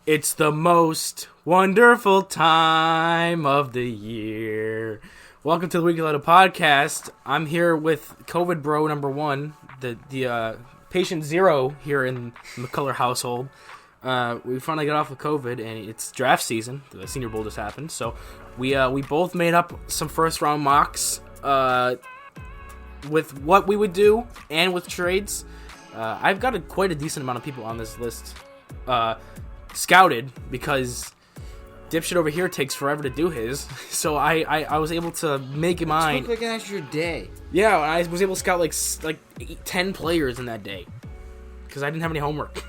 It's the most wonderful time of the year. Welcome to the Weekly Huddle podcast. I'm here with COVID bro number one, the patient zero here in the McCullough household. We finally got off of COVID, and it's draft season. The Senior Bowl just happened, so we both made up some first round mocks with what we would do and with trades. I've got quite a decent amount of people on this list scouted because dipshit over here takes forever to do his. So I was able to make mine. It took like an extra day. Yeah, I was able to scout like 10 players in that day because I didn't have any homework.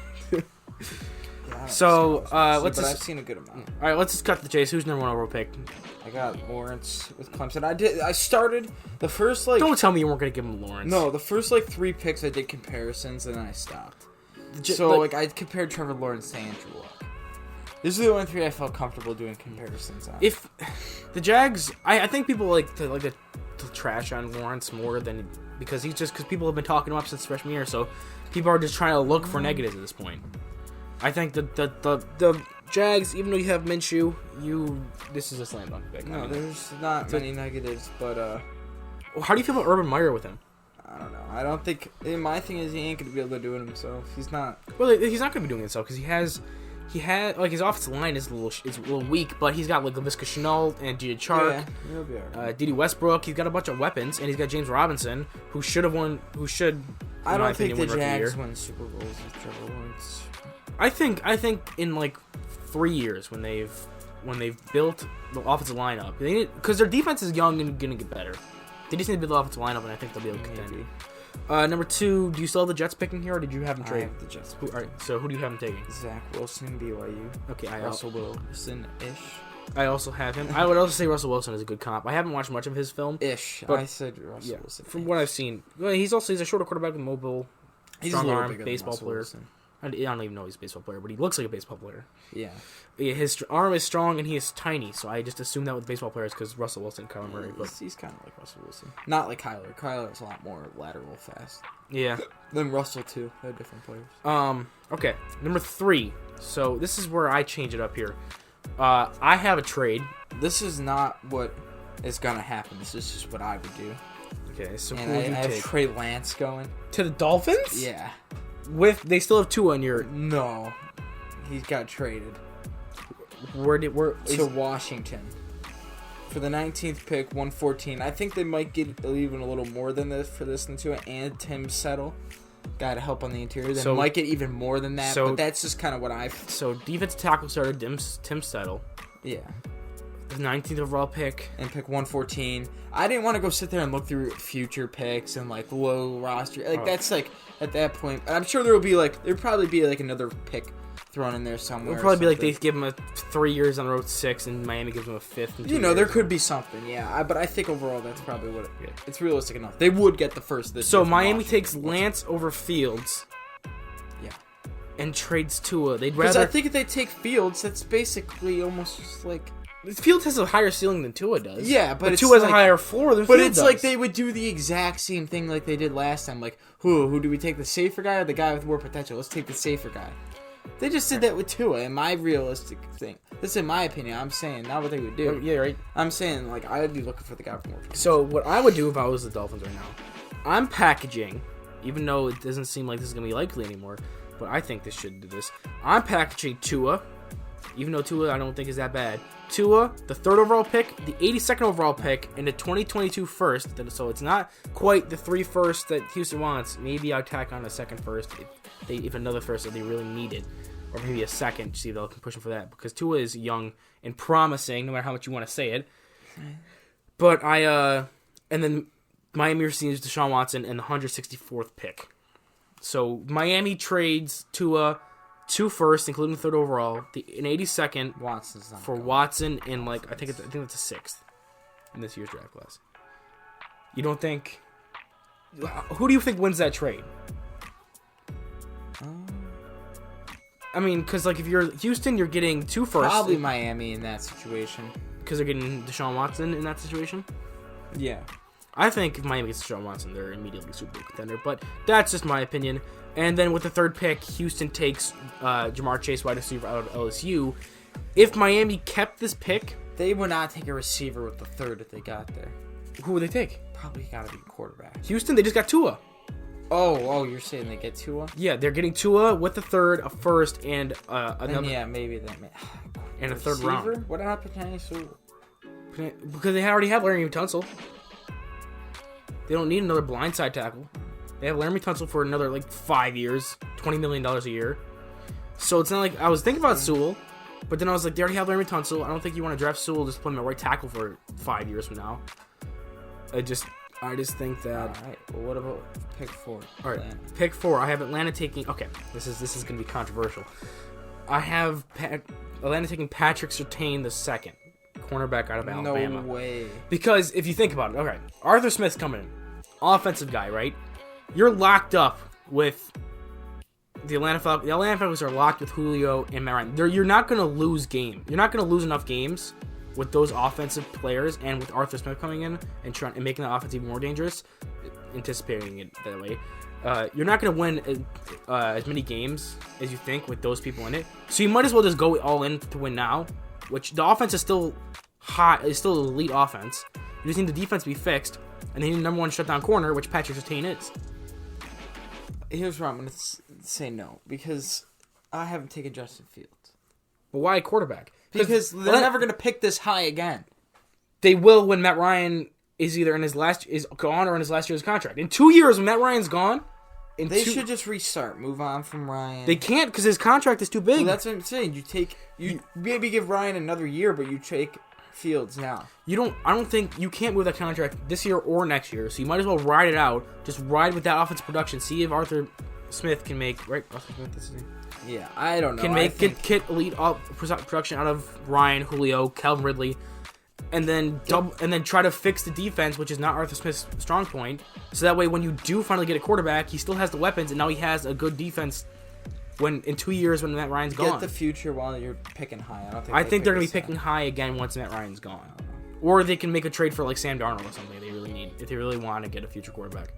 So I've seen a good amount. All right, let's just cut the chase. Who's number one overall pick? I got Lawrence with Clemson. I started the first Don't tell me you weren't gonna give him Lawrence. No, the first 3 picks I did comparisons and then I stopped. I compared Trevor Lawrence to Andrew Luck. These are the only 3 I felt comfortable doing comparisons on. If the Jags, I think people like to trash on Lawrence more than because people have been talking him up since freshman year, so people are just trying to look for negatives at this point. I think the Jags, even though you have Minshew, this is a slam dunk pick. No, there's not many negatives, but how do you feel about Urban Meyer with him? I don't know. I don't think my thing is he ain't gonna be able to do it himself. He's not. Well, he's not gonna be doing it himself because he had his offensive line is a little weak, but he's got like LaVisca Chenault and Gina Chark, Yeah, he'll be alright. Dede Westbrook. He's got a bunch of weapons, and he's got James Robinson, who should have won. I don't think the Jags win Super Bowls with Trevor Lawrence. I think in like 3 years when they've built the offensive line up, because their defense is young and gonna get better. They just need to build the offensive line up, and I think they'll be able to contend. Number 2, do you still have the Jets picking here, or did you have them trade? I have the Jets. All right, so who do you have them taking? Zach Wilson, BYU. Okay, Russell Wilson-ish. I also have him. I would also say Russell Wilson is a good comp. I haven't watched much of his film. But I said Russell Wilson. From what I've seen, he's a shorter quarterback with mobile, strong arm, baseball player. Wilson. I don't even know he's a baseball player, but he looks like a baseball player. Yeah. His arm is strong and he is tiny, so I just assume that with baseball players because Russell Wilson, Kyler Murray. But he's kind of like Russell Wilson. Not like Kyler. Kyler is a lot more lateral fast. Yeah. Then Russell, too. They're different players. Okay. Number 3. So this is where I change it up here. I have a trade. This is not what is going to happen. This is just what I would do. Okay, so and who would you I have take? Trey Lance going. To the Dolphins? Yeah. They still have Tua in your... No. He's got traded. To Washington. For the 19th pick, 114. I think they might get even a little more than this for this than Tua and Tim Settle. Guy to help on the interior. They might get even more than that, but that's just kind of what I... So defensive tackle starter Tim Settle. Yeah. The 19th overall pick. And pick 114. I didn't want to go sit there and look through future picks and low roster. That's at that point. I'm sure there'd probably be another pick thrown in there somewhere. It'll probably be they give him a 3 years on the road 6 and Miami gives him a 5th. There could be something, yeah. But I think overall that's probably what it's realistic enough. They would get the first this year. So Miami takes Lance over Fields. Yeah. And trades Tua. Because I think if they take Fields, that's basically almost just like... Fields has a higher ceiling than Tua does. Yeah, but Tua has a higher floor than Fields does. But it's they would do the exact same thing like they did last time. Who do we take, the safer guy or the guy with more potential? Let's take the safer guy. They just did that with Tua, and my realistic thing. This is in my opinion. I'm saying, not what they would do. Yeah, right. I'm saying, I'd be looking for the guy with more potential. So, what I would do if I was the Dolphins right now, I'm packaging, even though it doesn't seem like this is going to be likely anymore, but I think this should do this. I'm packaging Tua, even though Tua I don't think is that bad. Tua, the 3rd overall pick, the 82nd overall pick, and the 2022 first. So it's not quite the 3 firsts that Houston wants. Maybe I'll tack on a 2nd first if another first that they really needed, or maybe a 2nd to see if they'll push him for that. Because Tua is young and promising, no matter how much you want to say it. But and then Miami receives Deshaun Watson and the 164th pick. So Miami trades Tua. 2 firsts, including the 3rd overall, an 82nd for Watson, and I think that's a 6th in this year's draft class. You don't think? Who do you think wins that trade? I mean, because if you're Houston, you're getting 2 firsts. Probably Miami in that situation. Because they're getting Deshaun Watson in that situation. Yeah. I think if Miami gets Deshaun Watson, they're immediately Super Bowl contender, but that's just my opinion. And then with the third pick, Houston takes Jamar Chase, wide receiver out of LSU. If Miami kept this pick... They would not take a receiver with the third if they got there. Who would they take? Probably got to be a quarterback. Houston, they just got Tua. Oh, you're saying they get Tua? Yeah, they're getting Tua with the third, a first, and another... And yeah, maybe that... And a third round. What happened to Penei Sewell? Because they already have Laremy Tunsil. They don't need another blindside tackle. They have Laremy Tunsil for another, 5 years. $20 million a year. So it's not like... I was thinking about Sewell, but then I was like, they already have Laremy Tunsil. I don't think you want to draft Sewell just put him at right tackle for 5 years from now. I just think that... All right. Well, what about pick 4? All right. Atlanta. Pick 4. I have Atlanta taking... Okay. This is going to be controversial. I have Atlanta taking Patrick Surtain the second. Cornerback out of Alabama. No way. Because if you think about it, okay, Arthur Smith's coming in. Offensive guy, right? You're locked up with the Atlanta Falcons. The Atlanta Falcons are locked with Julio and Matt Ryan. You're not going to lose You're not going to lose enough games with those offensive players and with Arthur Smith coming in and making the offense even more dangerous, anticipating it that way. You're not going to win as many games as you think with those people in it. So you might as well just go all in to win now, which the offense is still hot. It's still an elite offense. You just need the defense to be fixed, and they need the number one shutdown corner, which Patrick Surtain is. Here's where I'm going to say no, because I haven't taken Justin Fields. But why a quarterback? Because they're never going to pick this high again. They will when Matt Ryan is either is gone or in his last year's contract. In 2 years, when Matt Ryan's gone, should just restart. Move on from Ryan. They can't because his contract is too big. Well, that's what I'm saying. You maybe give Ryan another year, but you take Fields now. I don't think you can't move that contract this year or next year. So you might as well ride it out. Just ride with that offensive production. See if Arthur Smith can make Arthur Smith. This is his name. Yeah, I don't know. Can get elite production out of Ryan, Julio, Calvin Ridley. And then try to fix the defense, which is not Arthur Smith's strong point. So that way, when you do finally get a quarterback, he still has the weapons, and now he has a good defense. When in 2 years, when Matt Ryan's gone, get the future while you're picking high. I think they're gonna be picking high again once Matt Ryan's gone, or they can make a trade for Sam Darnold or something. They really need if they really want to get a future quarterback.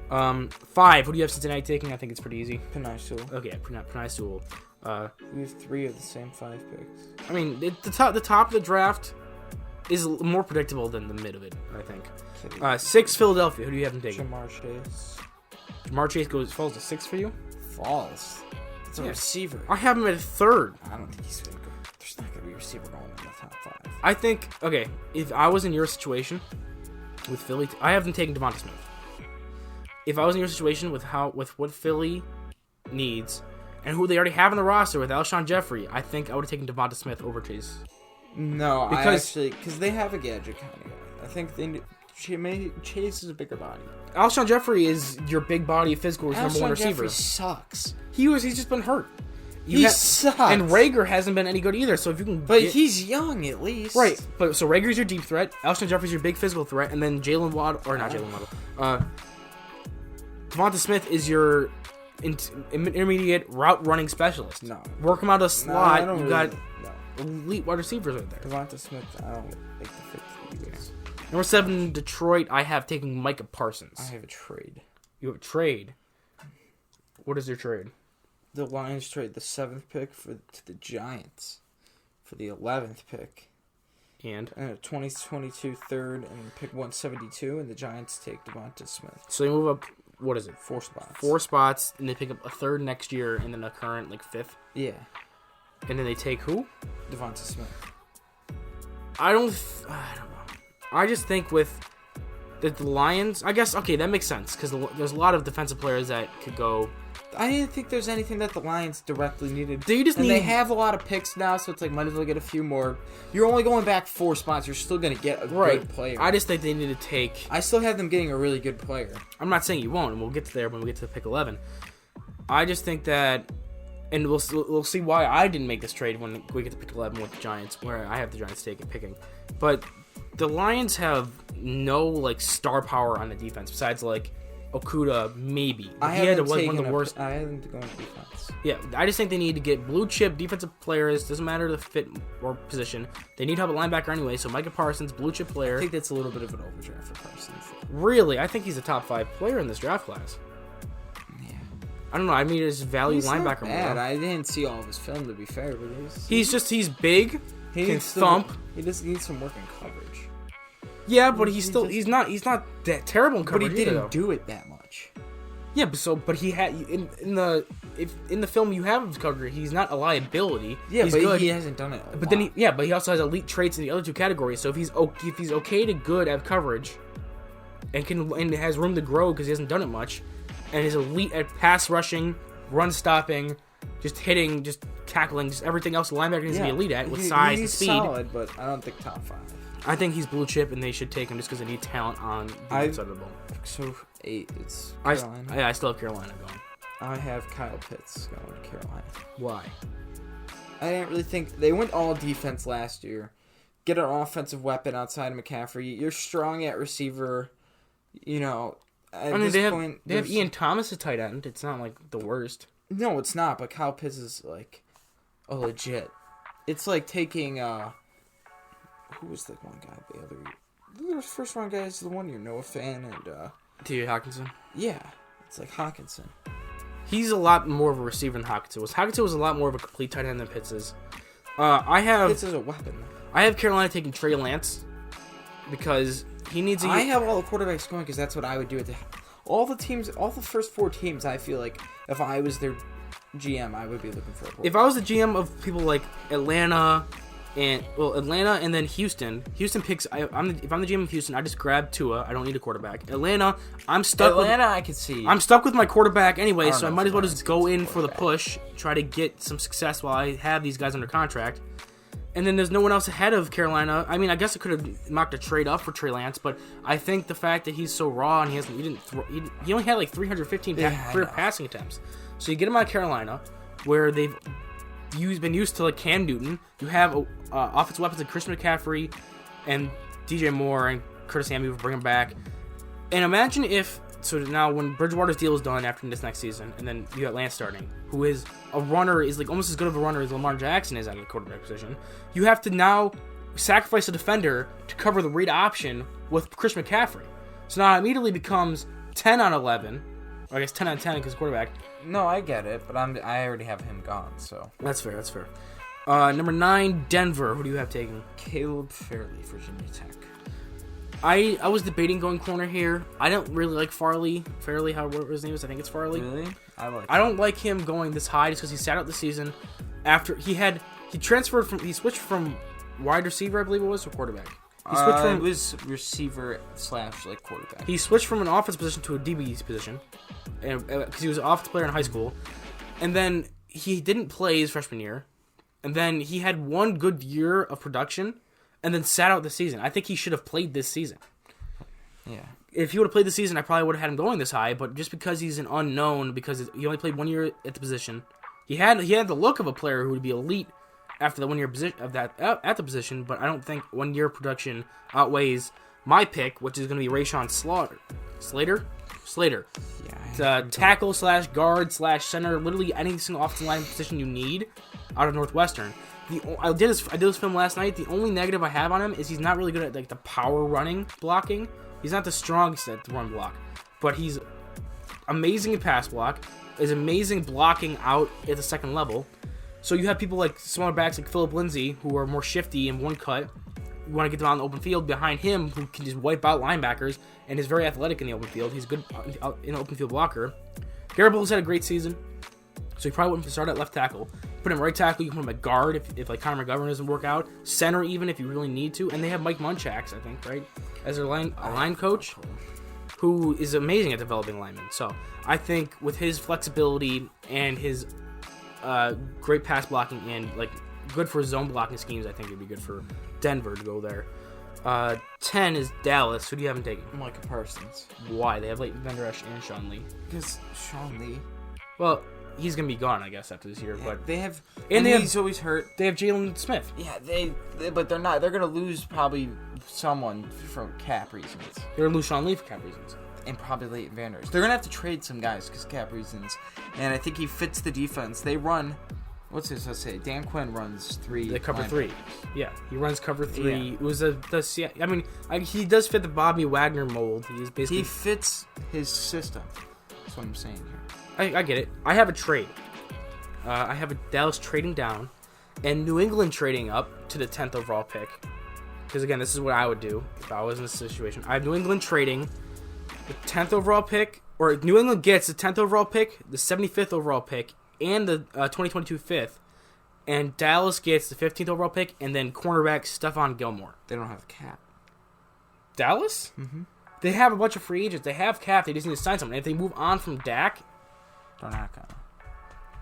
5. Who do you have Cincinnati taking? I think it's pretty easy. Penei Sewell. Okay, Penei Sewell. We have 3 of the same 5 picks. I mean, the top of the draft is more predictable than the mid of it, I think. 6, Philadelphia. Who do you have them taking? Jamar Chase. Jamar Chase falls to 6 for you? Falls. It's a receiver. I have him at 3rd. I don't think he's going to go. There's not going to be a receiver going in the top 5. I think, okay, if I was in your situation with Philly, I have them taking Devonta Smith. If I was in your situation with what Philly needs and who they already have on the roster with Alshon Jeffrey, I think I would have taken Devonta Smith over Chase. No, because they have a gadget kind of guy. I think Chase is a bigger body. Alshon Jeffrey is your big body physical number one receiver. Jeffrey sucks. He's just been hurt. Sucks. And Rager hasn't been any good either. So if you can, he's young at least, right? But so Rager's your deep threat. Alshon Jeffrey's your big physical threat, and then Jalen Waddle or not Jalen Waddle. Devonta Smith is your intermediate route running specialist. No, work him out of the slot. You got elite wide receivers right there. Devonta Smith, I don't like the fit for you guys. Number 7, Detroit. I have taken Micah Parsons. I have a trade. You have a trade. What is your trade? The Lions trade the 7th pick to the Giants for the 11th pick. And a 2022 third and pick 172, and the Giants take Devonta Smith. So they move up, what is it? 4 spots. 4 spots, and they pick up a third next year, and then a current, 5th? Yeah. And then they take who? Devonta Smith. I don't know. I just think with the Lions, I guess, okay, that makes sense, because there's a lot of defensive players that could go. I didn't think there's anything that the Lions directly needed. They have a lot of picks now, so it's might as well get a few more. You're only going back 4 spots. You're still going to get a good player. I just think they need to take. I still have them getting a really good player. I'm not saying you won't, and we'll get to there when we get to pick 11. I just think that, and we'll see why I didn't make this trade when we get to pick 11 with the Giants, where I have the Giants picking. But the Lions have no star power on the defense besides Okuda, maybe. I had one of the worst. I had them to go into defense. Yeah, I just think they need to get blue chip defensive players. Doesn't matter the fit or position. They need help at linebacker anyway. So Micah Parsons, blue chip player. I think that's a little bit of an overdraft for Parsons. Really, I think he's a top 5 player in this draft class. Yeah, I don't know. I mean, his value linebacker. Bad. I didn't see all of his film, to be fair, but he's big. He can thump. He just needs some work in coverage. Yeah, but he's not that terrible in coverage. But he didn't do it that much. Yeah, but he had in the film you have his coverage. He's not a liability. Yeah, he's but good. He hasn't done it. But then he also has elite traits in the other two categories. So if he's okay to good at coverage, and has room to grow because he hasn't done it much, and is elite at pass rushing, run stopping, just hitting, just tackling, just everything else the linebacker needs to be elite at with size and speed. He's solid, but I don't think top 5. I think he's blue chip, and they should take him just because they need talent on the side of the ball. So 8, it's Carolina. I still have Carolina going. I have Kyle Pitts going to Carolina. Why? I didn't really think they went all defense last year. Get an offensive weapon outside of McCaffrey. You're strong at receiver. You know. They have Ian Thomas at tight end. It's not like the worst. No, it's not. But Kyle Pitts is like a legit. It's like taking who was the one guy the other year? The first round guy is the one year Noah Fan and T.J. Hawkinson. Yeah, it's like Hawkinson. He's a lot more of a receiver than Hawkinson was. Hawkinson was a lot more of a complete tight end than Pitts is. Pitts is a weapon. I have Carolina taking Trey Lance because he needs. I have all the quarterbacks going because that's what I would do. All the teams, all the first 4 teams. I feel like if I was their GM, I would be looking for a quarterback. If I was the GM of people like Atlanta and then Houston picks. If I'm the GM of Houston, I just grab Tua. I don't need a quarterback. Atlanta, I'm stuck. I could see. I'm stuck with my quarterback anyway, so I might as well just go in for the push, try to get some success while I have these guys under contract. And then there's no one else ahead of Carolina. I mean, I guess I could have mocked a trade up for Trey Lance, but I think the fact that he's so raw and he only had like 315 career passing attempts. So you get him out of Carolina, where they've been used to like Cam Newton. You have offensive weapons like Christian McCaffrey and DJ Moore and Curtis Samuel bring him back. And imagine if now when Bridgewater's deal is done after this next season, and then you got Lance starting, who is a runner, is like almost as good of a runner as Lamar Jackson is at the quarterback position. You have to now sacrifice a defender to cover the read option with Chris McCaffrey. So now it immediately becomes 10 on 11. Or I guess 10 on 10 because quarterback. No, I get it, but I already have him gone, so. That's fair. Number 9, Denver. Who do you have taking? Caleb Farley, Virginia Tech. I was debating going corner here. I don't really like Farley. Fairley, whatever his name is. I think it's Farley. Really? I don't like him going this high just because he sat out the season after he switched from wide receiver, I believe it was, to quarterback. It was receiver / like quarterback. He switched from an offense position to a DB position, because he was an offensive player in high school, and then he didn't play his freshman year, and then he had one good year of production, and then sat out the season. I think he should have played this season. Yeah. If he would have played the season, I probably would have had him going this high, but just because he's an unknown, because he only played 1 year at the position, he had the look of a player who would be elite after the 1 year position of that at the position, but I don't think 1 year production outweighs my pick, which is going to be Rashawn Slater. Yeah. Tackle / guard / center, literally any single offensive line position you need out of Northwestern. I did this film last night. The only negative I have on him is he's not really good at like the power running blocking. He's not the strongest at the run block, but he's amazing at pass block. Is amazing blocking out at the second level. So you have people like smaller backs like Phillip Lindsay who are more shifty in one cut. You want to get them out in the open field behind him who can just wipe out linebackers and is very athletic in the open field. He's good in an open field blocker. Garrett Bowles had a great season, so he probably wouldn't start at left tackle. Put him right tackle. You can put him at guard if like Connor McGovern doesn't work out. Center even if you really need to. And they have Mike Munchaks, I think, right, as their line coach, who is amazing at developing linemen. So I think with his flexibility and his great pass blocking and like good for zone blocking schemes, I think it'd be good for Denver to go there. 10 is Dallas. Who do you have him taking? Micah Parsons. Why? They have Leighton Vander Esch and Sean Lee. Because Sean Lee. Well, he's gonna be gone, I guess, after this year. But they have, and he's always hurt. They have Jalen Smith. Yeah, but they're not. They're gonna lose probably someone for cap reasons. They're gonna lose Sean Lee for cap reasons. And probably Leighton Vander Esch. They're gonna have to trade some guys because cap reasons. And I think he fits the defense. They run. What's this? Let's say Dan Quinn runs 3. They cover 3. Yeah, he runs cover 3. Yeah. It was he does fit the Bobby Wagner mold. He fits his system. That's what I'm saying here. I get it. I have a trade. I have Dallas trading down, and New England trading up to the 10th overall pick. Because again, this is what I would do if I was in this situation. I have New England trading the 10th overall pick, or New England gets the 10th overall pick, the 75th overall pick, and the 2022 5th. And Dallas gets the 15th overall pick, and then cornerback Stephon Gilmore. They don't have a cap. Dallas? Mm-hmm. They have a bunch of free agents. They have cap. They just need to sign someone. And if they move on from Dak, they're not gonna.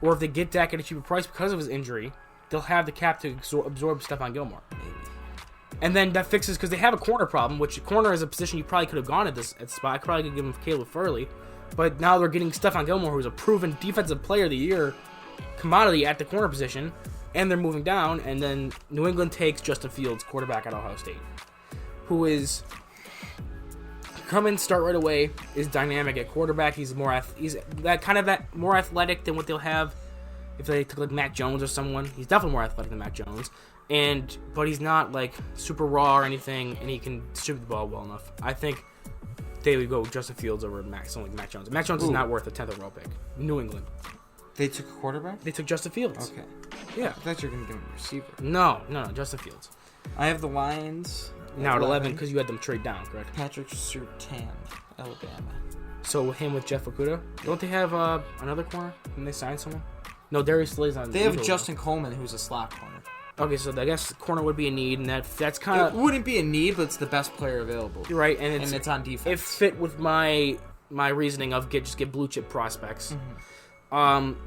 Or if they get Dak at a cheaper price because of his injury, they'll have the cap to absorb Stephon Gilmore. Maybe. And then that fixes, because they have a corner problem, which corner is a position you probably could have gone at this spot. I probably could give him Caleb Furley. But now they're getting Stephon Gilmore, who's a proven defensive player of the year commodity at the corner position, and they're moving down. And then New England takes Justin Fields, quarterback at Ohio State, who is come in, start right away, is dynamic at quarterback. He's more more athletic than what they'll have if they took like Mac Jones or someone. He's definitely more athletic than Mac Jones. But he's not like super raw or anything, and he can distribute the ball well enough. I think they would go Justin Fields over Mac Jones. Mac Jones is not worth a 10th overall pick. New England. They took a quarterback? They took Justin Fields. Okay. Yeah. I thought you were going to give him a receiver. No, Justin Fields. I have the Lions. Now at 11 because you had them trade down, correct? Patrick Surtain, Alabama. So him with Jeff Okudah? Don't they have another corner? Didn't they sign someone? No, Darius Slay's on. They have Justin Coleman, who's a slot corner. Okay, so I guess corner would be a need, and that's kind of... It wouldn't be a need, but it's the best player available. You're right, and it's on defense. It fit with my reasoning of just get blue chip prospects. Mm-hmm.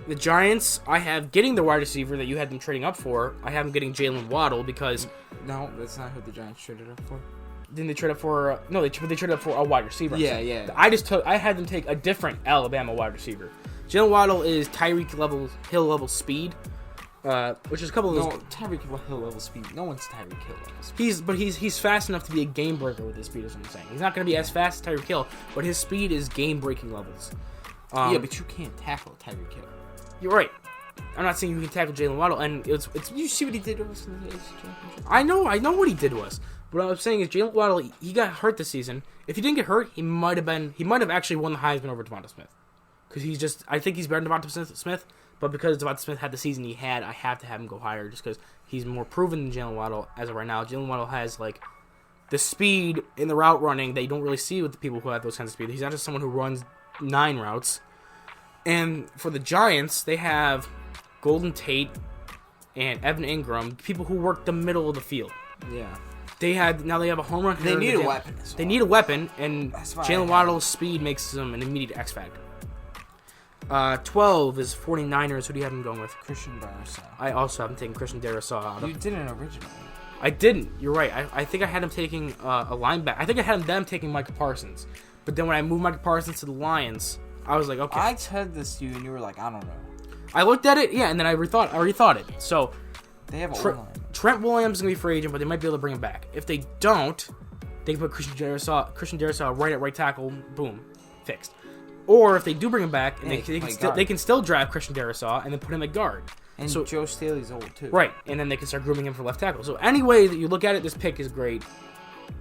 The Giants, I have getting the wide receiver that you had them trading up for. I have them getting Jalen Waddle because... No, that's not who the Giants traded up for. Didn't they trade up for... No, they traded up for a wide receiver. Yeah. I had them take a different Alabama wide receiver. Jalen Waddle is Tyreek Hill level speed. Which is a couple of those... No, Tyreek Hill level speed. No one's Tyreek Hill level speed. He's fast enough to be a game breaker with his speed, is what I'm saying. He's not going to be as fast as Tyreek Hill, but his speed is game breaking levels. Yeah, but you can't tackle Tyreek Hill. You're right. I'm not saying you can tackle Jalen Waddle, and it's. You see what he did to us in the championship? I know what he did to us. What I'm saying is Jalen Waddle, he got hurt this season. If he didn't get hurt, he might have actually won the Heisman over Devonta Smith. Because I think he's better than Devonta Smith. But because Devonta Smith had the season he had, I have to have him go higher just because he's more proven than Jalen Waddle as of right now. Jalen Waddle has, like, the speed in the route running that you don't really see with the people who have those kinds of speed. He's not just someone who runs 9 routes. And for the Giants, they have Golden Tate and Evan Ingram, people who work the middle of the field. Yeah. Now they have a home run. They need a weapon. They need a weapon, and Jalen Waddle's speed makes him an immediate X factor. 12 is 49ers. Who do you have them going with? Christian Darrisaw. I also have them taking Christian Darrisaw out of... You didn't originally. I didn't. You're right. I think I had him taking a linebacker. I think I had them taking Micah Parsons. But then when I moved Micah Parsons to the Lions, I was like, okay. I said this to you, and you were like, I don't know. I looked at it, yeah, and then I rethought it. So they have Trent Williams is going to be free agent, but they might be able to bring him back. If they don't, they can put Christian Darrisaw right at right tackle. Boom. Fixed. Or if they do bring him back, and they can still draft Christian Darrisaw and then put him at guard. And so, Joe Staley's old, too. Right, and then they can start grooming him for left tackle. So any way that you look at it, this pick is great.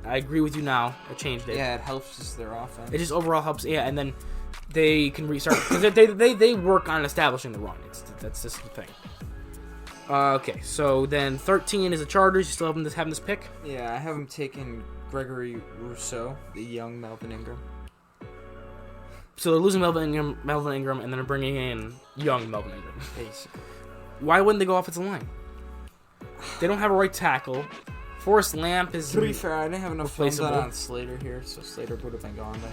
I agree with you now. I changed it. Yeah, it helps just their offense. It just overall helps, yeah, and then they can restart. Because they work on establishing the run. That's just the thing. Okay, so then 13 is the Chargers. You still have them having this pick? Yeah, I have them taking Gregory Rousseau, the young Melvin Ingram. So they're losing Melvin Ingram, and then they're bringing in young Melvin Ingram. Basically. Why wouldn't they go offensive line? They don't have a right tackle. Forrest Lamp is... To be fair, I didn't have enough film done on Slater here, so Slater would have been gone by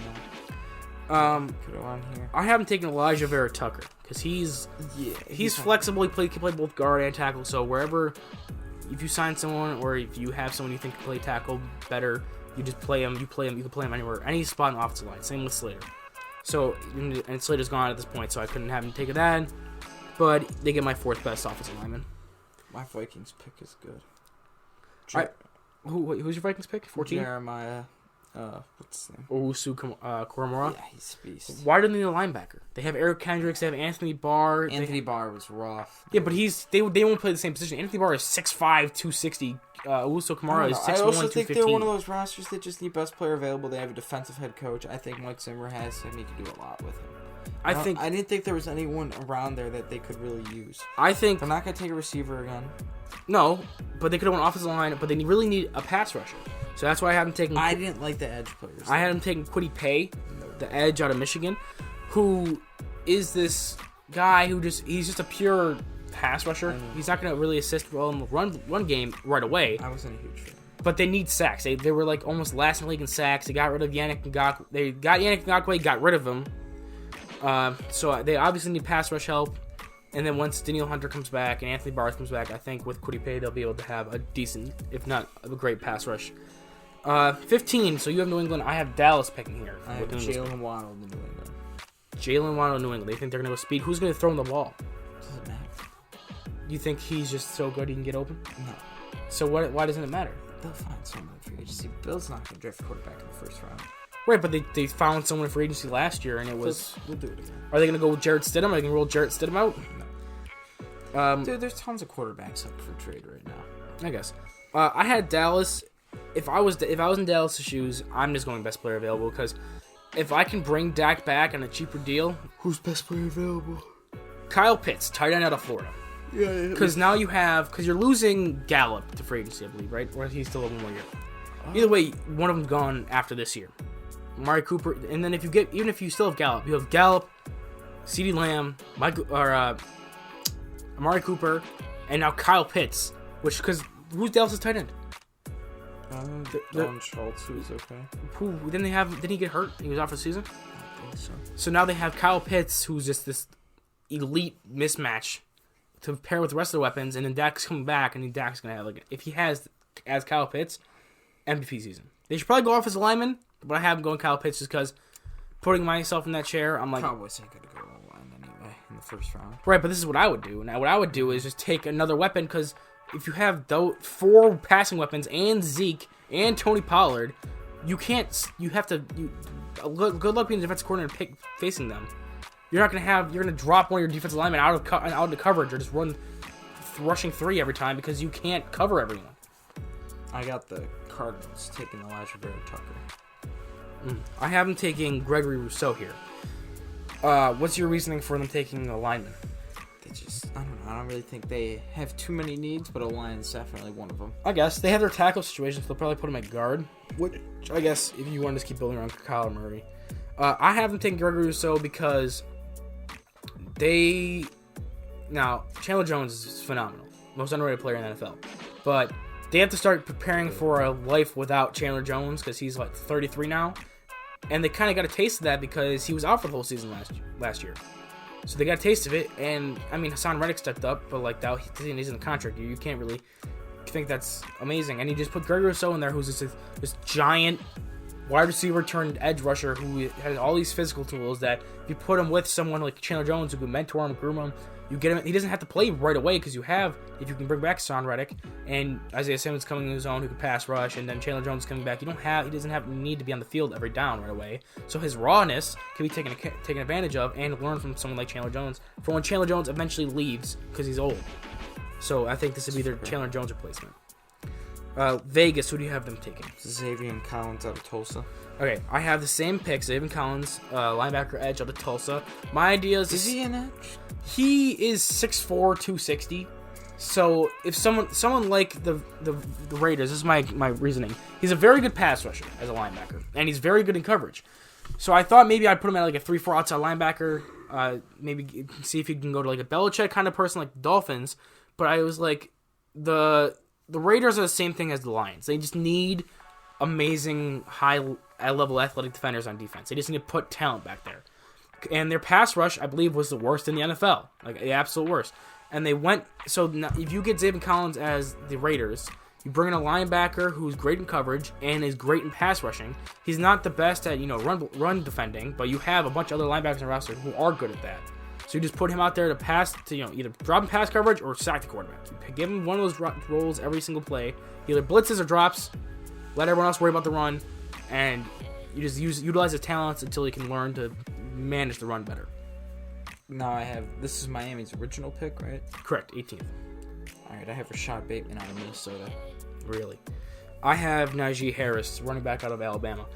now. Could have on here. I haven't taken Elijah Vera Tucker, because he's flexible. He can play both guard and tackle, so wherever... If you sign someone, or if you have someone you think can play tackle better, you just play him. You can play him anywhere, any spot in the offensive line. Same with Slater. So, and Slater's gone at this point, so I couldn't have him take that. But they get my 4th best offensive lineman. My Vikings pick is good. Who's your Vikings pick? 14? Jeremiah. What's his name? Owusu Koromora? Yeah, he's a beast. Why do they need a linebacker? They have Eric Kendricks. They have Anthony Barr. Anthony Barr was rough. Yeah, but they won't play the same position. Anthony Barr is 6'5", 260. Owusu Koromora is 6'1", 215. I also think they're one of those rosters that just need best player available. They have a defensive head coach. I think Mike Zimmer has him. He can do a lot with him. I didn't think there was anyone around there that they could really use. I think they're not going to take a receiver again. No, but they could have won offensive line, but they really need a pass rusher. So that's why I haven't taken... I didn't like the edge players. I had him taking Kwity Paye, the edge out of Michigan, who is this guy who he's just a pure pass rusher. He's not going to really assist well in the run game right away. I wasn't a huge fan. But they need sacks. They were like almost last in the league in sacks. They got rid of Yannick Ngakoue. They got Yannick Ngakoue, got rid of him. So they obviously need pass rush help. And then once Daniel Hunter comes back and Anthony Barth comes back, I think with Kwity Paye, they'll be able to have a decent, if not a great pass rush. 15, so you have New England. I have Dallas picking here. I have Jalen Waddle in New England. Jalen Waddle in New England. They think they're going to go speed. Who's going to throw him the ball? Doesn't matter. You think he's just so good he can get open? No. So why doesn't it matter? They'll find someone in free agency. Bill's not going to draft a quarterback in the first round. Right, but they found someone in free agency last year, and it was... We'll do it again. Are they going to go with Jarrett Stidham? Are they going to roll Jarrett Stidham out? No. Dude, there's tons of quarterbacks up for trade right now. I guess. I had Dallas. If I was in Dallas' shoes, I'm just going best player available, because if I can bring Dak back on a cheaper deal... Who's best player available? Kyle Pitts, tight end out of Florida. Yeah. Because now you have... Because you're losing Gallup to free agency, I believe, right? Or he's still 1 more year. Either way, one of them's gone after this year. Amari Cooper, and then even if you still have Gallup, you have Gallup, CeeDee Lamb, Amari Cooper, and now Kyle Pitts. Because who's Dallas' tight end? Dalton Schultz, who's okay. Who didn't he get hurt? He was out for the season. I think so. So now they have Kyle Pitts, who's just this elite mismatch to pair with the rest of the weapons, and then Dak's coming back, and then Dak's gonna have if he has as Kyle Pitts, MVP season. They should probably go off as a lineman, but I have him going Kyle Pitts just because putting myself in that chair, I'm like... Cowboys ain't going to go online anyway in the first round. Right, but this is what I would do. Now, what I would do is just take another weapon, because if you have 4 passing weapons and Zeke and Tony Pollard, you have to... good luck being the defensive coordinator facing them. You're going to drop one of your defensive linemen out of the coverage or just run rushing 3 every time because you can't cover everyone. I got the Cardinals taking Elijah Vera Tucker. I have them taking Gregory Rousseau here. What's your reasoning for them taking a lineman? I don't know. I don't really think they have too many needs, but a line's definitely one of them. I guess. They have their tackle situations, so they'll probably put him at guard. Which, I guess, if you want to just keep building around Kyler Murray. I have them taking Gregory Rousseau because Now, Chandler Jones is phenomenal. Most underrated player in the NFL. But they have to start preparing for a life without Chandler Jones because he's 33 now. And they kind of got a taste of that because he was out for the whole season last year. So they got a taste of it. And, Hassan Reddick stepped up, but he's in the contract year. You can't really think that's amazing. And he just put Gregory Rousseau in there, who's this giant wide receiver turned edge rusher who has all these physical tools that if you put him with someone like Chandler Jones who can mentor him, groom him, you get him. He doesn't have to play right away because if you can bring back Hassan Reddick and Isaiah Simmons coming in his own who can pass rush, and then Chandler Jones coming back, he doesn't need to be on the field every down right away. So his rawness can be taken advantage of and learn from someone like Chandler Jones for when Chandler Jones eventually leaves because he's old. So I think this would be their Chandler Jones replacement. Vegas, who do you have them taking? Xavier Collins out of Tulsa. Okay, I have the same pick. Xavier Collins, linebacker edge out of Tulsa. My idea is he an edge? He is 6'4", 260. So if someone like the Raiders, this is my reasoning. He's a very good pass rusher as a linebacker, and he's very good in coverage. So I thought maybe I'd put him at a 3-4 outside linebacker. Maybe see if he can go to a Belichick kind of person like the Dolphins. But I was the Raiders are the same thing as the Lions. They just need amazing high-level athletic defenders on defense. They just need to put talent back there. And their pass rush, I believe, was the worst in the NFL. The absolute worst. And they went... So now, if you get Xavier Collins as the Raiders, you bring in a linebacker who's great in coverage and is great in pass rushing. He's not the best at, run defending, but you have a bunch of other linebackers on the roster who are good at that. So you just put him out there to pass, to either drop in pass coverage or sack the quarterback. You give him one of those roles every single play. He either blitzes or drops. Let everyone else worry about the run, and you just utilize his talents until he can learn to manage the run better. Now this is Miami's original pick, right? Correct, 18th. All right, I have Rashad Bateman out of Minnesota. Really? I have Najee Harris, running back out of Alabama.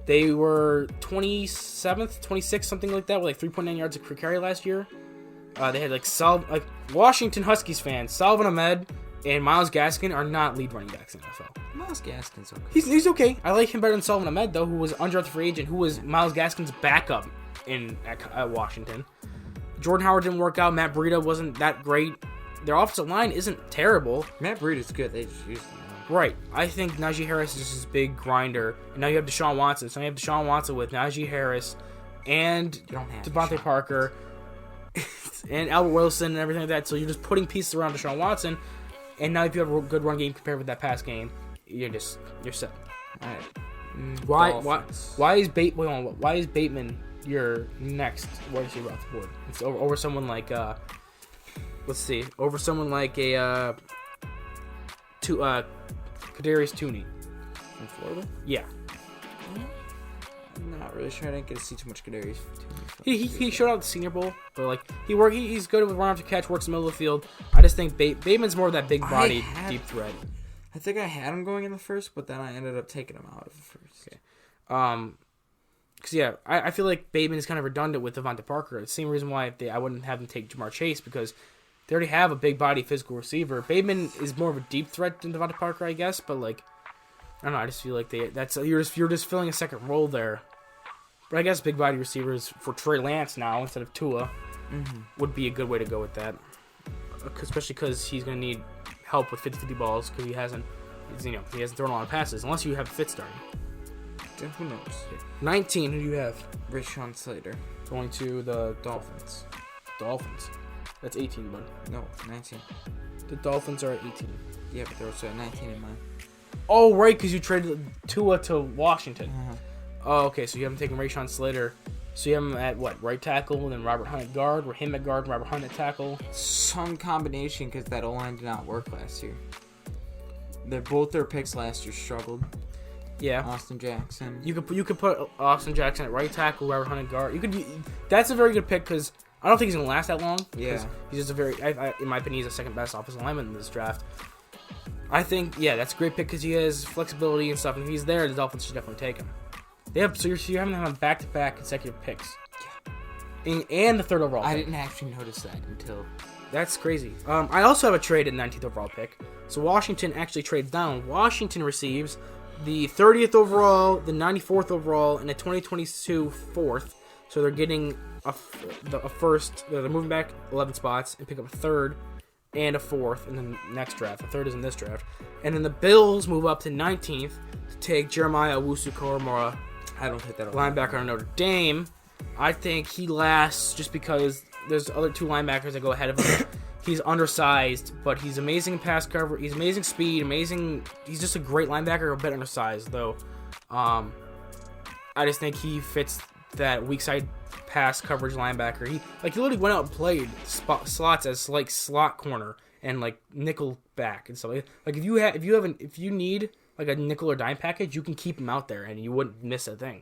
They were 27th, 26th, something like that, with like 3.9 yards per carry last year. They had like Washington Huskies fans, Salvin Ahmed and Myles Gaskin are not lead running backs in the NFL. Myles Gaskin's okay. He's okay. I like him better than Salvin Ahmed, though, who was undrafted free agent, who was Myles Gaskin's backup at Washington. Jordan Howard didn't work out. Matt Breida wasn't that great. Their offensive line isn't terrible. Matt Breida's good. They just used him. Right. I think Najee Harris is just this big grinder. And now you have Deshaun Watson. So now you have Deshaun Watson with Najee Harris and Devontae Parker and Albert Wilson and everything like that. So you're just putting pieces around Deshaun Watson. And now if you have a good run game compared with that pass game, you're set. All right. Why is Bateman your next wide receiver off the board? It's over someone like over someone like Kadarius Toney from Florida. Yeah. I'm not really sure. I didn't get to see too much Kadarius Toney. He showed out at the Senior Bowl, but like he's good with run after catch, works in the middle of the field. I just think Bateman's more of that big body deep threat. I think I had him going in the first, but then I ended up taking him out of the first. Okay. Because I feel like Bateman is kind of redundant with Devontae Parker. The same reason why I wouldn't have them take Jamar Chase, because they already have a big body physical receiver. Bateman is more of a deep threat than Devontae Parker, I guess, but like I don't know. I just feel like you're just filling a second role there. But I guess big body receivers for Trey Lance now instead of Tua would be a good way to go with that, especially because he's going to need help with 50-50 balls because he hasn't thrown a lot of passes unless you have Fitz starting. Then who knows? 19. Who do you have? Rashawn Slater going to the Dolphins. That's 18, bud. No, 19. The Dolphins are at 18. Yeah, but they're also at 19 in mine. Oh, right, because you traded Tua to Washington. Oh, okay, so you haven't taken Rashawn Slater. So you have him at, what, right tackle, and then Robert Hunt at guard, or him at guard, Robert Hunt at tackle? Some combination, because that O-line did not work last year. Both their picks last year struggled. Yeah. Austin Jackson. You could put Austin Jackson at right tackle, Robert Hunt at guard. That's a very good pick, because I don't think he's going to last that long. Yeah. He's just in my opinion, he's the second best offensive lineman in this draft. I think, that's a great pick because he has flexibility and stuff, and if he's there, the Dolphins should definitely take him. So you're having them on back-to-back consecutive picks. Yeah. And the third overall pick. I didn't actually notice that until... That's crazy. I also have a trade at 19th overall pick. So Washington actually trades down. Washington receives the 30th overall, the 94th overall, and the 2022 fourth. So they're getting a first. They're moving back 11 spots and pick up a third and a fourth in the next draft. The third is in this draft. And then the Bills move up to 19th to take Jeremiah Owusu-Koramoah. I don't think that'll linebacker on Notre Dame. I think he lasts just because there's other two linebackers that go ahead of him. He's undersized, but he's amazing pass cover. He's amazing speed, He's just a great linebacker, a bit undersized though. I just think he fits that weak side pass coverage linebacker. He literally went out and played slots as like slot corner and like nickel back and stuff. Like if you need like a nickel or dime package, you can keep him out there and you wouldn't miss a thing.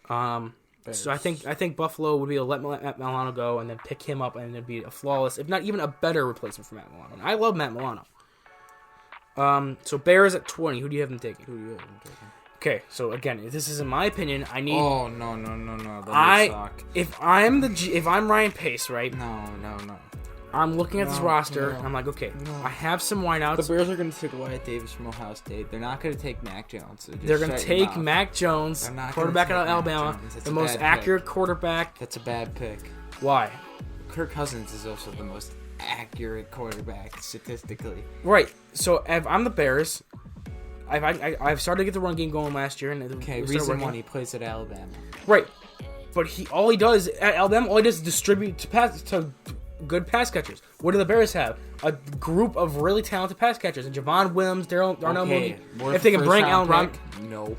So I think Buffalo would be able to let Matt Milano go and then pick him up, and it'd be a flawless, if not even a better replacement for Matt Milano. And I love Matt Milano. So Bears at 20. Who do you have them taking? Okay, so again, this is in my opinion. I need. Oh no! If I'm Ryan Pace, right? No. I'm looking at this roster, and I'm like, okay, I have some wideouts. The Bears are going to take Wyatt Davis from Ohio State. They're not going to take Mac Jones. So they're going to take Mac Jones, quarterback out of Alabama, the most accurate quarterback. That's a bad pick. Why? Kirk Cousins is also the most accurate quarterback statistically. Right. So if I'm the Bears, I've started to get the run game going last year, and reason one, he plays at Alabama. Right, but all he does at Alabama is distribute to good pass catchers. What do the Bears have? A group of really talented pass catchers. And Javon Williams, Darnell Mooney. If they can bring Allen Robinson. No.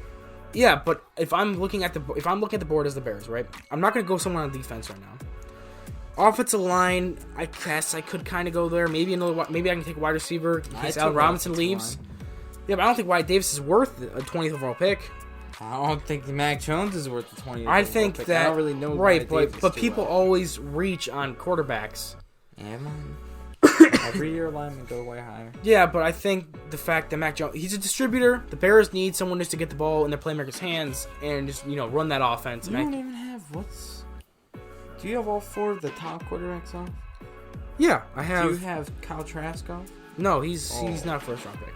Yeah, but if I'm looking at the board as the Bears, right? I'm not going to go somewhere on defense right now. Offensive line, I guess I could kind of go there. Maybe I can take a wide receiver in case Allen Robinson leaves. Yeah, but I don't think Wyatt Davis is worth a 20th overall pick. I don't think Mac Jones is worth the 20th. I think pick. that I don't really know. Right, but people always reach on quarterbacks. Am I? Every year linemen go way higher. Yeah, but I think the fact that Mac Jones, he's a distributor. The Bears need someone just to get the ball in their playmakers' hands and just, run that offense. You don't even have do you have all 4 of the top quarterbacks off? Yeah, I have. Do you have Kyle Trask off? No, he's not a first-round pick.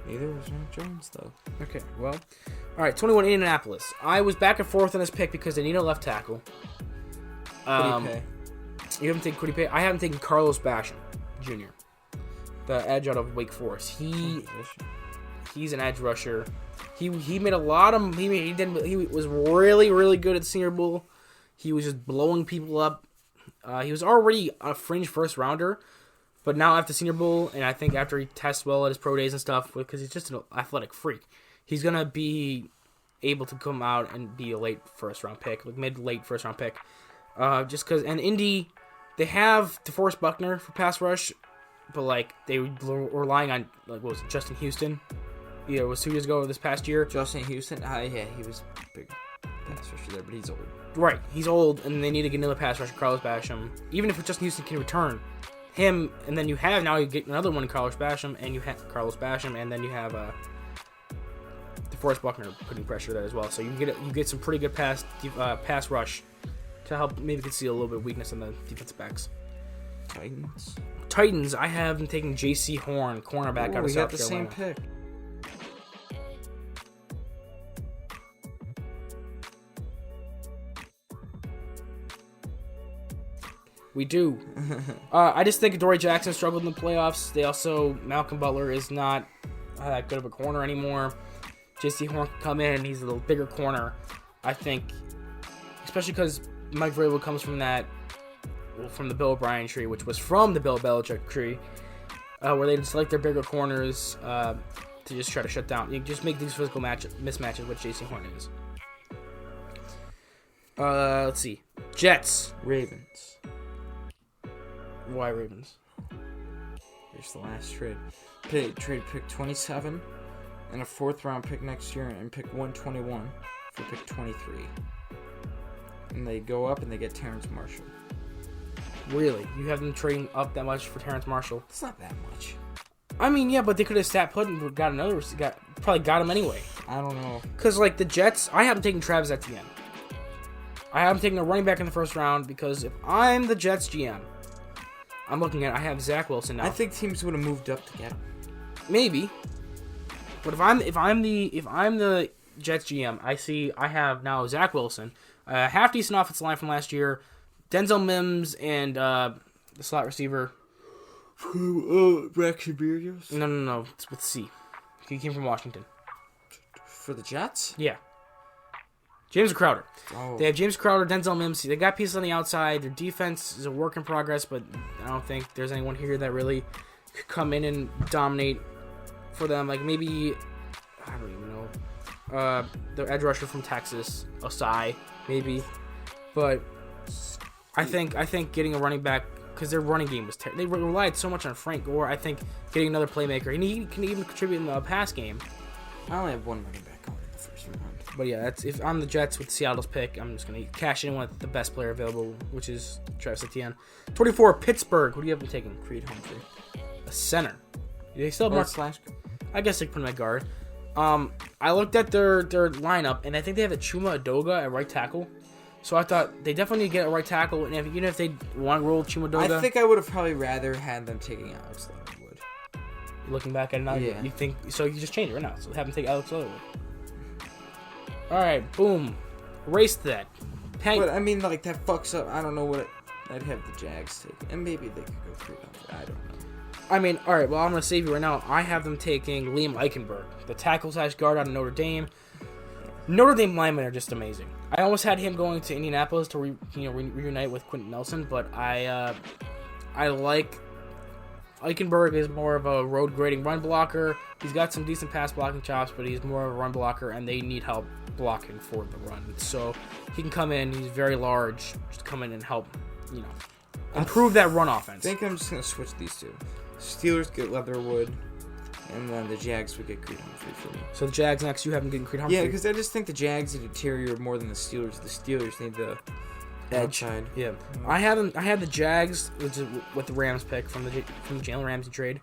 Neither was Mac Jones, though. Okay, well. All right, 21, Indianapolis. I was back and forth on this pick because they need a left tackle. What do you pay? You haven't taken Kwity Paye? I haven't taken Carlos Basham, Jr., the edge out of Wake Forest. He's an edge rusher. He made a lot of... He was really, really good at the Senior Bowl. He was just blowing people up. He was already a fringe first-rounder, but now after Senior Bowl, and I think after he tests well at his pro days and stuff, because he's just an athletic freak, he's going to be able to come out and be a late first-round pick, like mid-late first-round pick. Just because... And Indy, they have DeForest Buckner for pass rush, but, they were relying on, what was it, Justin Houston? Yeah, it was 2 years ago or this past year. Justin Houston? Yeah, he was big pass rusher there, but he's old. Right, he's old, and they need to get another pass rusher, Carlos Basham. Even if Justin Houston can return him, and then you get another one, Carlos Basham, and then you have DeForest Buckner putting pressure there as well. So you get some pretty good pass rush to help maybe conceal a little bit of weakness on the defensive backs. Titans, I have them taking J.C. Horn, cornerback out of South Carolina. We got the same pick. We do. I just think Adoree Jackson struggled in the playoffs. Malcolm Butler is not that good of a corner anymore. J.C. Horn can come in, and he's a little bigger corner. I think, especially because Mike Vrabel comes from the Bill O'Brien tree, which was from the Bill Belichick tree, where they just like their bigger corners to just try to shut down. You just make these physical mismatches, what J.C. Horn is. Let's see. Jets. Ravens. Why Ravens? Here's the last trade. Trade pick 27 and a 4th-round pick next year and pick 121 for pick 23. And they go up and they get Terrence Marshall. Really? You have them trading up that much for Terrence Marshall? It's not that much. I mean, yeah, but they could have sat put and probably got him anyway. I don't know. Because, the Jets, I haven't taken Travis Etienne. I haven't taken a running back in the first round because if I'm the Jets GM, I have Zach Wilson now. I think teams would have moved up to get him. Maybe. But if I'm the Jets GM, I have now Zach Wilson, half decent offensive line from last year, Denzel Mims, and the slot receiver. Braxton Berrios? No. It's with C. He came from Washington. For the Jets? Yeah. James Crowder. Oh. They have James Crowder, Denzel Mims. They got pieces on the outside. Their defense is a work in progress, but I don't think there's anyone here that really could come in and dominate for them. Maybe, I don't even know, the edge rusher from Texas, Osai, maybe. But I think getting a running back, because their running game was they relied so much on Frank Gore. I think getting another playmaker, and he can even contribute in the pass game. I only have one running back going in the first round. But yeah, if I'm the Jets with Seattle's pick, I'm just going to cash in with the best player available, which is Travis Etienne. 24, Pittsburgh. Who do you have them taking? Creed Humphrey. A center. They still have more. I guess they can put him at guard. I looked at their lineup, and I think they have a Chuma Edoga at right tackle. So I thought they definitely need to get a right tackle, and even if they want to roll Chuma Edoga. I think I would have probably rather had them taking Alex Leatherwood. Looking back at it now, yeah. You think so? You just change it right now. So have them take Alex Leatherwood. All right, boom, erase that. But I mean, that fucks up. I don't know what I'd have the Jags take, and maybe they could go Creed Humphrey. I don't know. I mean, all right. Well, I'm gonna save you right now. I have them taking Liam Eichenberg, the tackle/guard out of Notre Dame. Notre Dame linemen are just amazing. I almost had him going to Indianapolis to reunite with Quentin Nelson, but I like Eichenberg is more of a road grading run blocker. He's got some decent pass blocking chops, but he's more of a run blocker, and they need help blocking for the run. So he can come in. He's very large. Just come in and help, improve that run offense. I think I'm just gonna switch these two. Steelers get Leatherwood, and then the Jags would get Creed Humphrey for me. So the Jags next, you have them getting Creed Humphrey? Yeah, because I just think the Jags need interior more than the Steelers. The Steelers need the edge. Outside. Yeah. I had the Jags with the Rams pick from the Jalen Ramsey trade.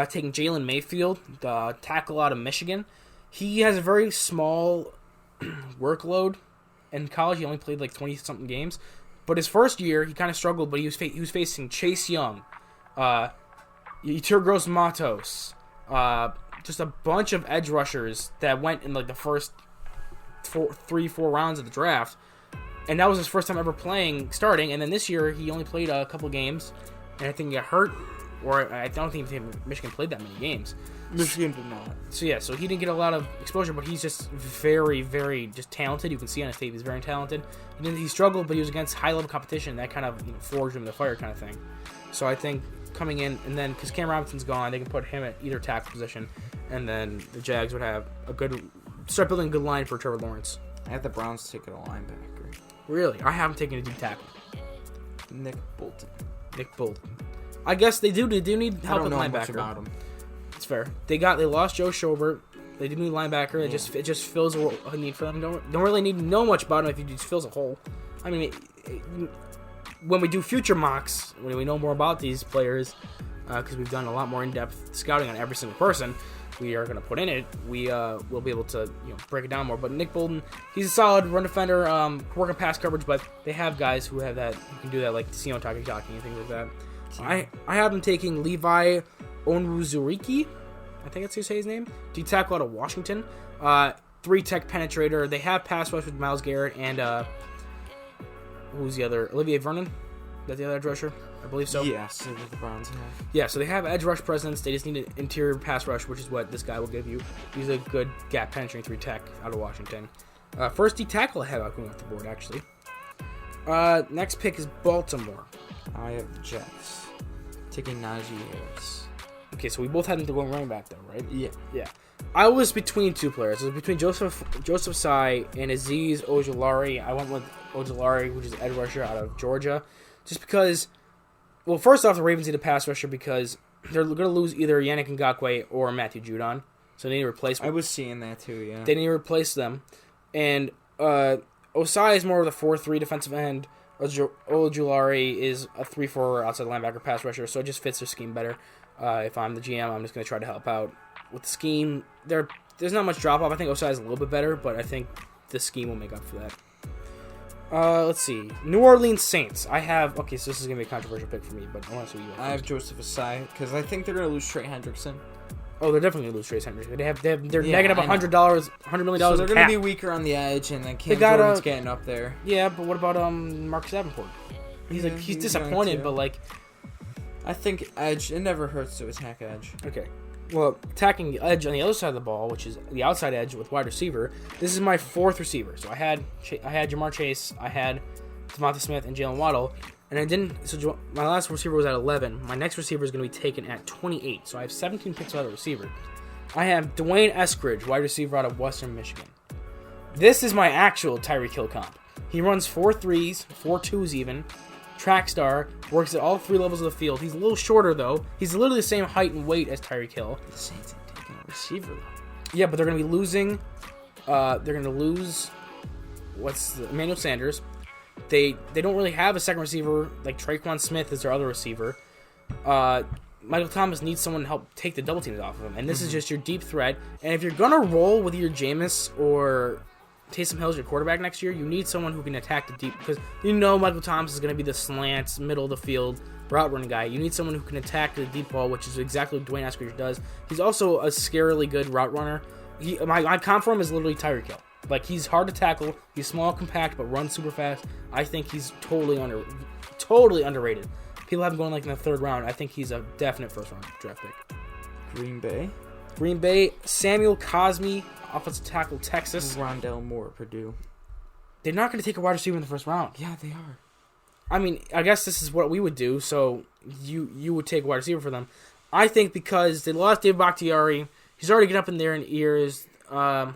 Taking Jalen Mayfield, the tackle out of Michigan. He has a very small workload. In college, he only played like 20-something games. But his first year, he kind of struggled, but he was facing Chase Young, Yetur Matos, just a bunch of edge rushers that went in like the first 4 rounds of the draft. And that was his first time ever starting. And then this year, he only played a couple games, and I think he got hurt. Or I don't think Michigan played that many games. Michigan did not. So he didn't get a lot of exposure, but he's just very, very just talented. You can see on his tape he's very talented. He struggled, but he was against high-level competition. That kind of forged him in the fire kind of thing. So I think coming in, and then because Cam Robinson's gone, they can put him at either tackle position, and then the Jags would have start building a good line for Trevor Lawrence. I have the Browns taking a linebacker. Really? I haven't taken a deep tackle. Nick Bolton. I guess they do need help with linebacker. Much about him. It's fair. They lost Joe Schobert. They do need linebacker. Yeah. It just fills a need for them. Don't really need to know much about him if he just fills a hole. I mean, when we do future mocks, when we know more about these players, because we've done a lot more in-depth scouting on every single person we are going to put in it, we'll be able to break it down more. But Nick Bolton, he's a solid run defender, working pass coverage, but they have guys who can do that, like Sino Takitaki and things like that. I have him taking Levi Onwuzurike, I think that's how you say his name, D tackle out of Washington. 3-tech penetrator. They have pass rush with Myles Garrett and who's the other? Olivier Vernon? Is that the other edge rusher? I believe so. Yes, the Browns have. Yeah, so they have edge rush presence. They just need an interior pass rush, which is what this guy will give you. He's a good gap penetrating 3-tech out of Washington. First D tackle I have out going off the board, actually. Next pick is Baltimore. I have the Jets taking Najee Harris. Okay, so we both had him to go running back, though, right? Yeah. I was between two players. It was between Joseph Tsai and Azeez Ojulari. I went with Ojulari, which is an edge rusher out of Georgia, just because. Well, first off, the Ravens need a pass rusher because they're going to lose either Yannick Ngakoue or Matthew Judon, so they need to replace them. I was seeing that too. Yeah. They need to replace them, and Osai is more of the 4-3 defensive end. Ojulari is a 3-4 outside linebacker pass rusher, so it just fits their scheme better. If I'm the GM, I'm just going to try to help out with the scheme. There's not much drop off. I think Osai is a little bit better, but I think the scheme will make up for that. Let's see. New Orleans Saints. So this is going to be a controversial pick for me, but I want to see what you I have Joseph Asai because I think they're going to lose Trey Hendrickson. Oh, they're definitely going to lose Trey Hendrickson. They're negative $100 million. So they're going to be weaker on the edge, and then Cam Jordan's getting up there. Yeah, but what about Marcus Davenport? He's disappointed, but like, I think edge. It never hurts to attack edge. Okay. Well, attacking the edge on the other side of the ball, which is the outside edge with wide receiver, this is my fourth receiver. So I had Jamar Chase, I had Devonta Smith, and Jalen Waddle, and I didn't. So my last receiver was at 11. My next receiver is going to be taken at 28. So I have 17 picks out of receiver. I have Dwayne Eskridge, wide receiver out of Western Michigan. This is my actual Tyreek Hill comp. He runs 4.3s, 4.2s even. Track star, works at all 3 levels of the field. He's a little shorter though. He's literally the same height and weight as Tyreek Hill. The Saints ain't taking a receiver though. Yeah, but they're going to be losing. They're going to lose. Emmanuel Sanders. They don't really have a second receiver. Like Traquan Smith is their other receiver. Michael Thomas needs someone to help take the double teams off of him, and this is just your deep threat. And if you're gonna roll with either Jameis or Taysom Hill as your quarterback next year, you need someone who can attack the deep, because Michael Thomas is going to be the slants, middle of the field, route running guy. You need someone who can attack the deep ball, which is exactly what Dwayne Eskridge does. He's also a scarily good route runner. My comp for him is literally Tyreek Hill. Like, he's hard to tackle, he's small, compact, but runs super fast. I think he's totally underrated. People have him going like in the 3rd round. I think he's a definite first-round draft pick. Green Bay, Samuel Cosmi, offensive tackle, Texas. Rondell Moore, Purdue. They're not going to take a wide receiver in the 1st round. Yeah, they are. I mean, I guess this is what we would do, so you would take a wide receiver for them. I think because they lost Dave Bakhtiari, he's already getting up in there in years. They're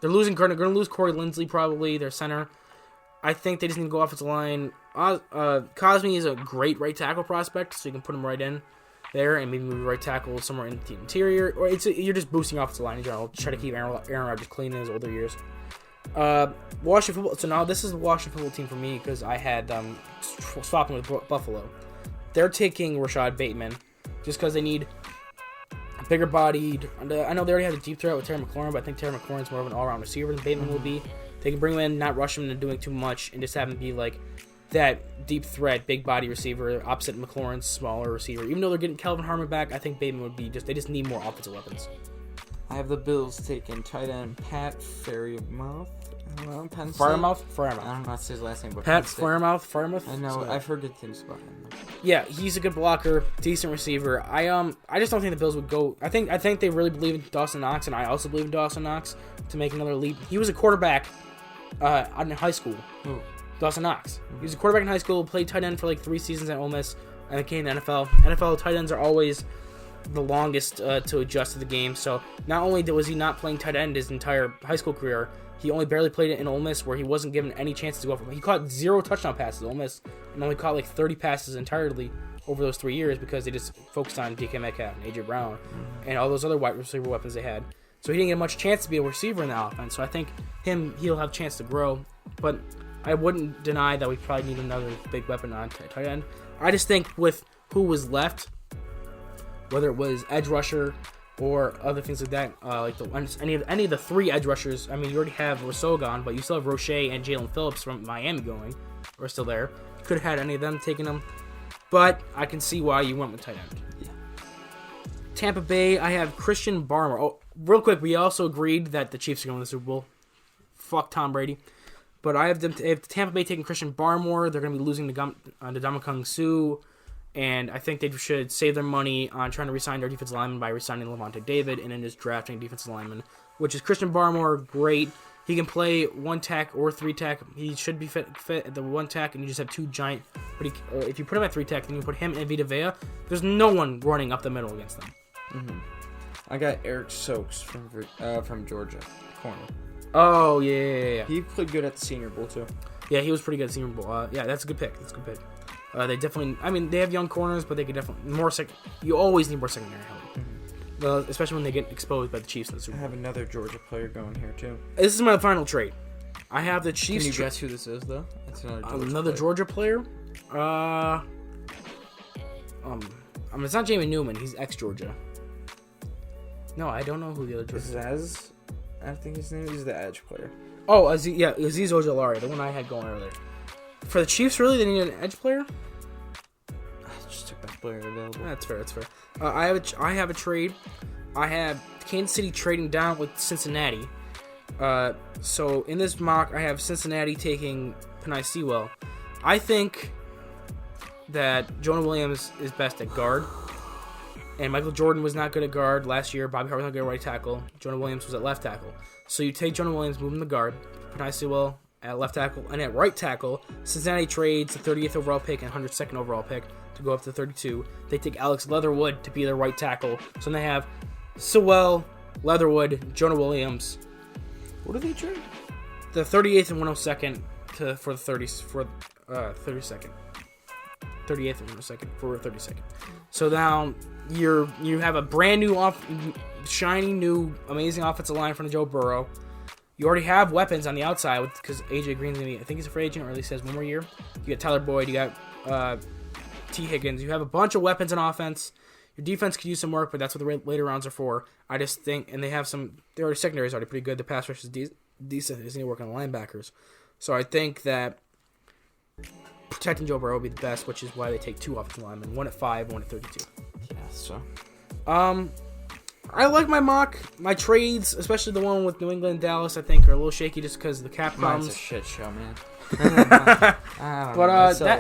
going to lose Corey Linsley probably, their center. I think they just need to go offensive line. Cosmi is a great right tackle prospect, so you can put him right in there and maybe move right tackle somewhere in the interior. Or you're just boosting offensive line in general. Try to keep Aaron Rodgers clean in his older years. Washington football. So now this is the Washington football team for me because I had swapping with Buffalo. They're taking Rashad Bateman just because they need a bigger bodied. I know they already have a deep threat with Terry McLaurin, but I think Terry McLaurin's more of an all-around receiver than Bateman will be. They can bring him in, not rush him into doing too much, and just have him be like that deep threat, big body receiver opposite McLaurin's smaller receiver. Even though they're getting Kelvin Harmon back, I think Bateman would be they just need more offensive weapons. I have the Bills taking tight end Pat Fairmouth. Fairmouth? I don't know how to say his last name. But Pat Fairmouth? I know. I've heard good things about him. Yeah, he's a good blocker, decent receiver. I just don't think the Bills would go. I think they really believe in Dawson Knox, and I also believe in Dawson Knox to make another leap. He was a quarterback in high school. Ooh. Dawson Knox. He was a quarterback in high school, played tight end for like 3 seasons at Ole Miss, and then came to the NFL. NFL tight ends are always the longest to adjust to the game. So not only was he not playing tight end his entire high school career, he only barely played it in Ole Miss, where he wasn't given any chance to go for it. He caught 0 touchdown passes at Ole Miss, and only caught like 30 passes entirely over those 3 years because they just focused on DK Metcalf and AJ Brown and all those other wide receiver weapons they had. So he didn't get much chance to be a receiver in the offense. So I think he'll have a chance to grow, but I wouldn't deny that we probably need another big weapon on tight end. I just think with who was left, whether it was edge rusher or other things like that, like any of the 3 edge rushers. I mean, you already have Rousseau gone, but you still have Roche and Jalen Phillips from Miami going, or still there. You could have had any of them taking them, but I can see why you went with tight end. Yeah. Tampa Bay, I have Christian Barmore. Oh, real quick, we also agreed that the Chiefs are going to the Super Bowl. Fuck Tom Brady. But I have Tampa Bay taking Christian Barmore. They're going to be losing to Ndamukong Suh. And I think they should save their money on trying to re-sign their defensive lineman by re-signing Levante David and then just drafting defensive lineman, which is Christian Barmore. Great. He can play 1-tack or 3-tack. He should be fit at the 1-tack, and you just have 2 giant. But if you put him at 3-tack, then you put him and Vita Vea. There's no one running up the middle against them. Mm-hmm. I got Eric Stokes from Georgia, corner. Oh, yeah. He played good at the Senior Bowl, too. Yeah, he was pretty good at the Senior Bowl. Yeah, that's a good pick. They definitely, they have young corners, but they could definitely, you always need more secondary help. Especially when they get exposed by the Chiefs in the Super Bowl. I have another Georgia player going here, too. This is my final trade. I have the Chiefs. Can you guess who this is, though? It's another Georgia player? It's not Jamie Newman. He's ex-Georgia. No, I don't know who the other Georgia is. I think his name is the edge player. Oh, Aziz Ojulari, the one I had going earlier. For the Chiefs, really, they need an edge player? I just took best player available. That's fair. I have a trade. I have Kansas City trading down with Cincinnati. So in this mock, I have Cincinnati taking Penei Sewell. I think that Jonah Williams is best at guard. And Michael Jordan was not good at guard last year. Bobby Hart was not good at right tackle. Jonah Williams was at left tackle. So you take Jonah Williams, move him to guard. Penei Sewell at left tackle, and at right tackle, Cincinnati trades the 38th overall pick and 102nd overall pick to go up to 32. They take Alex Leatherwood to be their right tackle. So they have Sewell, Leatherwood, Jonah Williams. What do they trade? The 38th and 102nd for the 32nd. 38th and 102nd for 32nd. So now you have a brand new, shiny new, amazing offensive line from Joe Burrow. You already have weapons on the outside because AJ Green's going to be, I think he's a free agent, or at least has 1 more year. You got Tyler Boyd, you got T. Higgins. You have a bunch of weapons on offense. Your defense could use some work, but that's what the later rounds are for. I just think, and they have their secondary is already pretty good. The pass rush is decent. They need to work on the linebackers. So I think that protecting Joe Burrow would be the best, which is why they take 2 offensive linemen, 1 at 5, 1 at 32. Yeah, so. I like my trades, especially the one with New England and Dallas, I think, are a little shaky just because the cap comes. Mine's a shit show, man.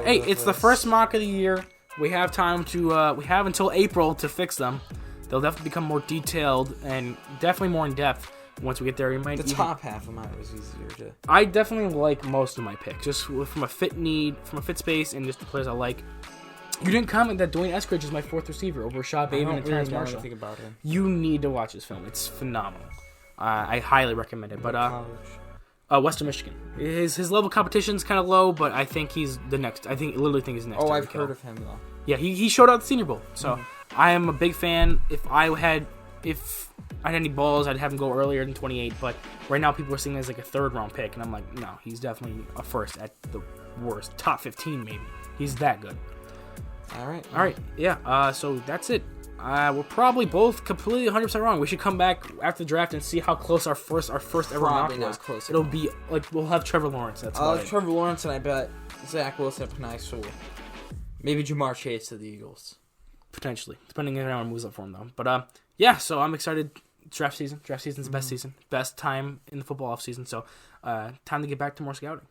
It's the first mock of the year. We have time to, we have until April to fix them. They'll definitely become more detailed and definitely more in depth once we get there. Top half of mine was easier to. I definitely like most of my picks, just from a fit space, and just the players I like. You didn't comment that Dwayne Eskridge is my 4th receiver over Rashad Bateman and Terrence Marshall. Think about him. You need to watch this film. It's phenomenal. I highly recommend it. But Western Michigan. His level of competition is kind of low, but I think he's the next. I literally think he's the next. Oh, I've heard of him though. Yeah, he showed out at the Senior Bowl. So I am a big fan. If I had any balls, I'd have him go earlier than 28. But right now, people are seeing him as like a 3rd-round pick, and I'm like, no, he's definitely a first at the worst, top 15 maybe. He's that good. All right. Yeah. So that's it. We're probably both completely 100% wrong. We should come back after the draft and see how close our first ever mock was. Close. It'll be like we'll have Trevor Lawrence. That's I'll have Trevor Lawrence, and I bet Zach Wilson at Penei Sewell. Maybe Jamar Chase to the Eagles. Potentially, depending on how it moves up for him, though. But yeah. So I'm excited. Draft season. Draft season's the best season, best time in the football off season. So time to get back to more scouting.